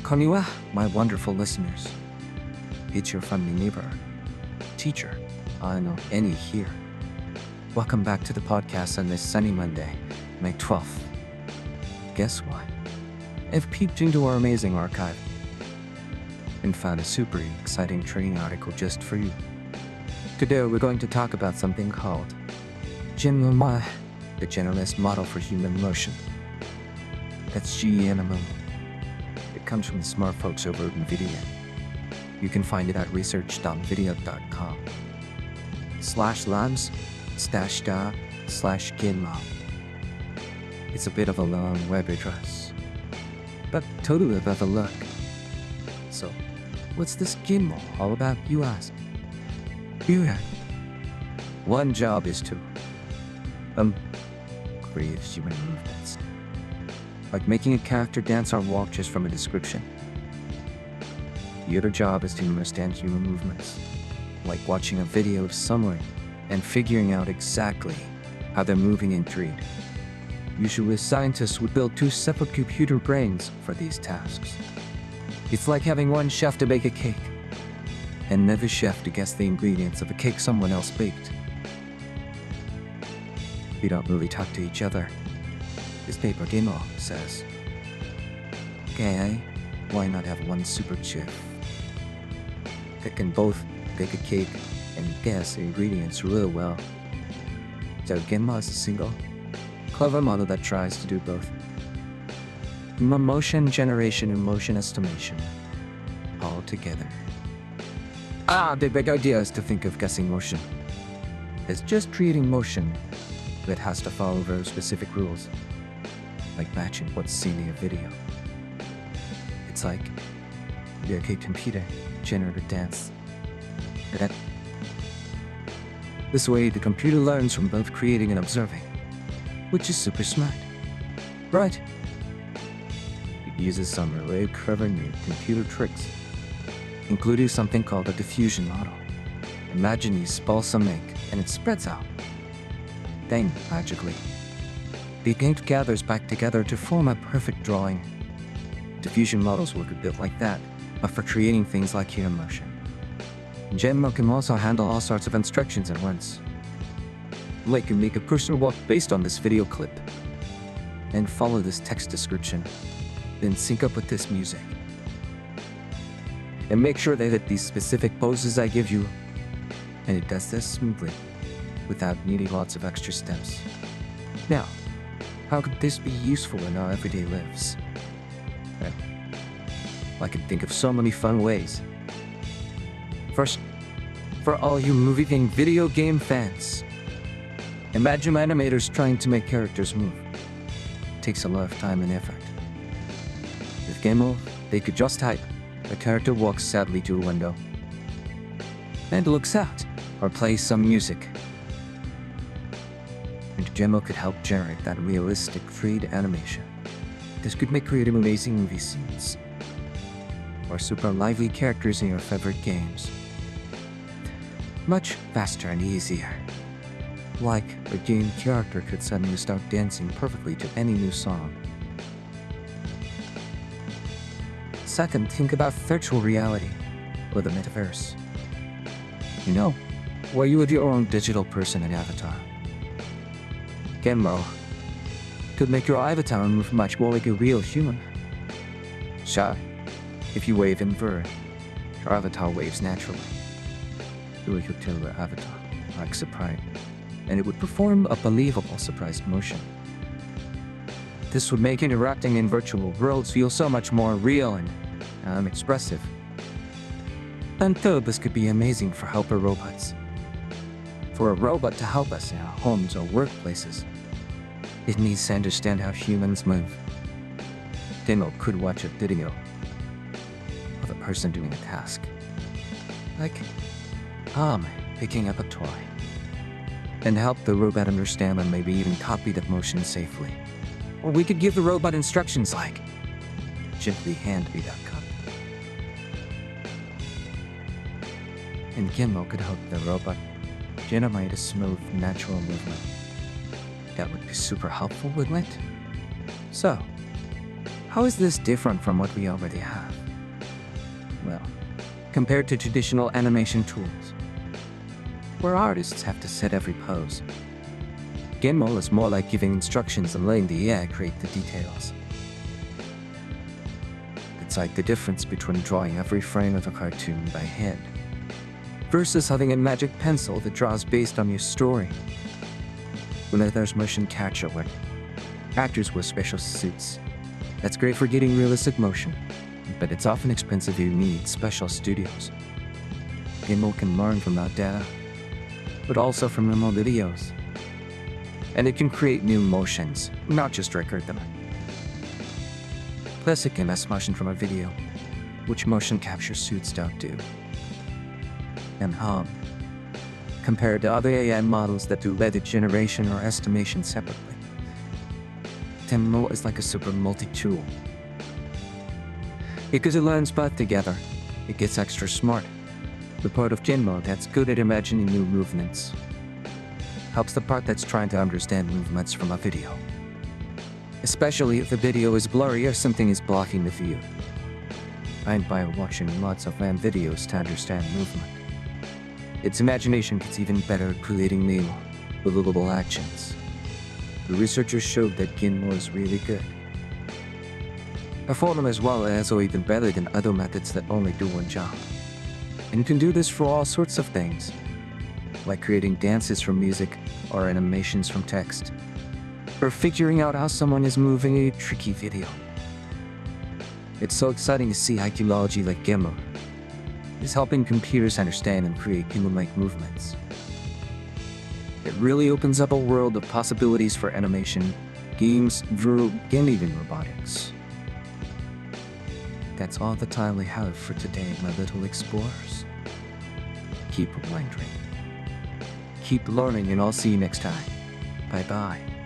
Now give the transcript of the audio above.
Konniwa, my wonderful listeners. It's your friendly neighbor, teacher, Annie here. Welcome back to the podcast on this sunny Monday, May 12th. Guess what? I've peeped into our amazing archive and found a super exciting training article just for you. Today we're going to talk about something called GENMO AI, the GENeralist Model for Human Motion. That's GENMO. It comes from the smart folks over at NVIDIA. You can find it at research.nvidia.com/labs/da/GENMO. It's a bit of a long web address, but totally worth a look. So, what's this GENMO all about, you ask? Yeah. One job is to create human movements, like making a character dance or walk just from a description. The other job is to understand human movements, like watching a video of someone and figuring out exactly how they're moving in 3D. Usually scientists would build 2 separate computer brains for these tasks. It's like having one chef to bake a cake, and another chef to guess the ingredients of a cake someone else baked. We don't really talk to each other. This paper GENMO says, okay, why not have one super chef that can both bake a cake and guess the ingredients really well? So GENMO is a single, clever model that tries to do both. Motion generation and motion estimation, all together. The big idea is to think of guessing motion as just creating motion that has to follow very specific rules, like matching what's seen in a video. It's like the arcade computer generated dance. This way, the computer learns from both creating and observing, which is super smart, right? It uses some really clever new computer tricks, including something called a diffusion model. Imagine you spill some ink and it spreads out. Then, magically, the ink gathers back together to form a perfect drawing. Diffusion models work a bit like that, but for creating things like human motion. GENMO can also handle all sorts of instructions at once. Like, you make a personal walk based on this video clip, and follow this text description, then sync up with this music. And make sure they hit these specific poses I give you, and it does this smoothly, without needing lots of extra steps. Now, how could this be useful in our everyday lives? Well, I can think of so many fun ways. First, for all you movie-themed video game fans, imagine animators trying to make characters move. It takes a lot of time and effort. With GENMO, they could just type, "A character walks sadly to a window," and looks out, or plays some music. And GENMO could help generate that realistic 3D animation. This could make creating amazing movie scenes, or super lively characters in your favorite games much faster and easier. Like, a game character could suddenly start dancing perfectly to any new song. Second, think about virtual reality, or the Metaverse. You know, where you are your own digital person and avatar. GENMO could make your avatar move much more like a real human. Sure, if you wave invert, your avatar waves naturally. You could tell your avatar, like surprise, and it would perform a believable surprised motion. This would make interacting in virtual worlds feel so much more real and expressive. And third, this could be amazing for helper robots. For a robot to help us in our homes or workplaces, it needs to understand how humans move. GENMO could watch a video of a person doing a task, like picking up a toy, and help the robot understand and maybe even copy that motion safely. Or we could give the robot instructions like, "Gently hand me that cup." And GENMO could help the robot generate a smooth, natural movement. That would be super helpful, wouldn't it? So, how is this different from what we already have? well, compared to traditional animation tools, where artists have to set every pose. GENMO is more like giving instructions and letting the AI create the details. It's like the difference between drawing every frame of a cartoon by hand versus having a magic pencil that draws based on your story. When there's motion capture with actors with special suits, that's great for getting realistic motion, but it's often expensive if you need special studios. GENMO can learn from that data, but also from normal videos. And it can create new motions, not just record them. Plus it can mass motion from a video, which motion capture suits don't do. And compared to other AI models that do letter generation or estimation separately, GENMO is like a super multi-tool. Because it learns both together, it gets extra smart. The part of GENMO that's good at imagining new movements helps the part that's trying to understand movements from a video, especially if the video is blurry or something is blocking the view. Find by watching lots of RAM videos to understand movement. Its imagination gets even better at creating new, believable actions. The researchers showed that GENMO is really good. Perform as well as or even better than other methods that only do one job. And you can do this for all sorts of things, like creating dances from music or animations from text, or figuring out how someone is moving a tricky video. It's so exciting to see how technology like GENMO is helping computers understand and create human-like movements. It really opens up a world of possibilities for animation, games, and even robotics. That's all the time we have for today, my little explorers. Keep wondering. Keep learning, and I'll see you next time. Bye-bye.